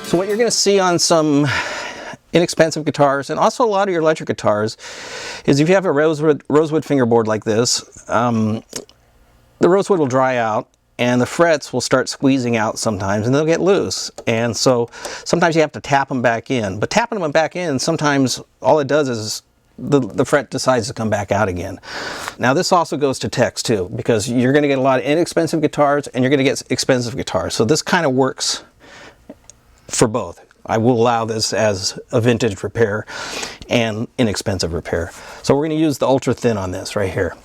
So what you're going to see on some inexpensive guitars, and also a lot of your electric guitars, is if you have a rosewood fingerboard like this, the rosewood will dry out and the frets will start squeezing out sometimes and they'll get loose. And so sometimes you have to tap them back in. But tapping them back in, sometimes all it does is the fret decides to come back out again. Now this also goes to techs too, because you're going to get a lot of inexpensive guitars and you're going to get expensive guitars. So this kind of works for both. I will allow this as a vintage repair and inexpensive repair. So we're going to use the ultra thin on this right here.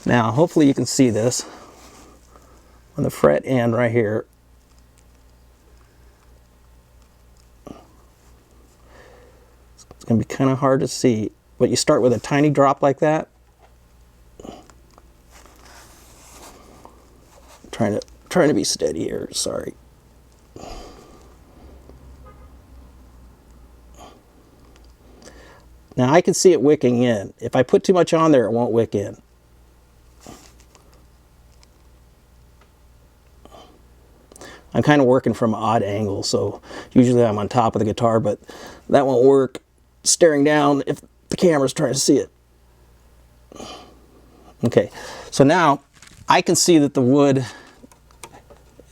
Now hopefully you can see this on the fret end right here. It's going to be kind of hard to see, but you start with a tiny drop like that. Trying to be steady here, sorry. Now I can see it wicking in. If I put too much on there, it won't wick in. I'm kind of working from an odd angle, so usually I'm on top of the guitar, but that won't work staring down if the camera's trying to see it. Okay, so now I can see that the wood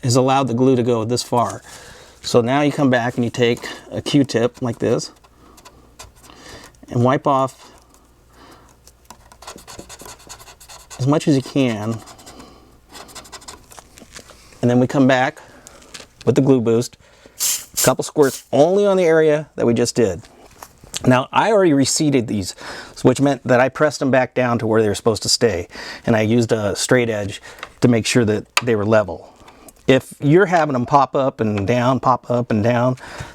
has allowed the glue to go this far. So now you come back and you take a Q-tip like this and wipe off as much as you can, and then we come back with the Gluboost, a couple squirts only on the area that we just did. Now I already reseated these, which meant that I pressed them back down to where they were supposed to stay, and I used a straight edge to make sure that they were level. If you're having them pop up and down,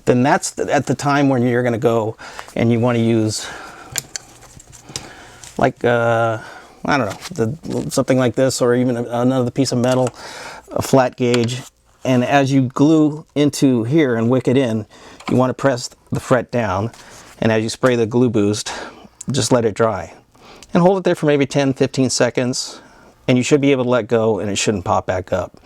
then that's at the time when you're going to go and you want to use like I don't know, something like this, or even another piece of metal, a flat gauge. And as you glue into here and wick it in, you want to press the fret down, and as you spray the Gluboost, just let it dry and hold it there for maybe 10-15 seconds, and you should be able to let go and it shouldn't pop back up.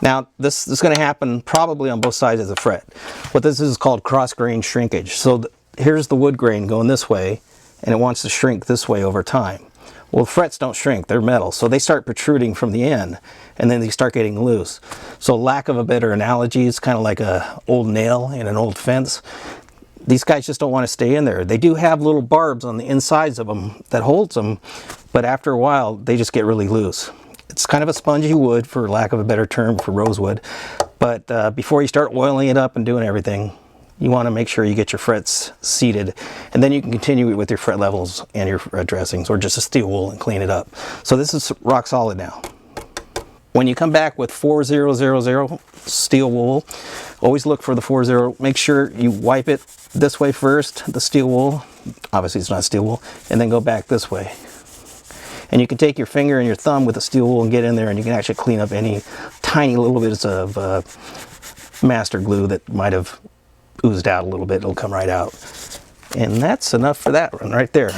Now this is going to happen probably on both sides of the fret. What this is called cross grain shrinkage. So here's the wood grain going this way, and it wants to shrink this way over time. Well, frets don't shrink, they're metal, so they start protruding from the end, and then they start getting loose. So lack of a better analogy, it's kind of like an old nail in an old fence. These guys just don't want to stay in there. They do have little barbs on the insides of them that holds them, but after a while, they just get really loose. It's kind of a spongy wood, for lack of a better term, for rosewood. But before you start oiling it up and doing everything, you want to make sure you get your frets seated, and then you can continue with your fret levels and your fret dressings, or just a steel wool and clean it up. So this is rock solid now. When you come back with 4000 steel wool, always look for the 40. Make sure you wipe it this way first, the steel wool. Obviously it's not steel wool, and then go back this way. And you can take your finger and your thumb with the steel wool and get in there, and you can actually clean up any tiny little bits of MasterGlu that might have oozed out a little bit. It'll come right out. And that's enough for that one right there.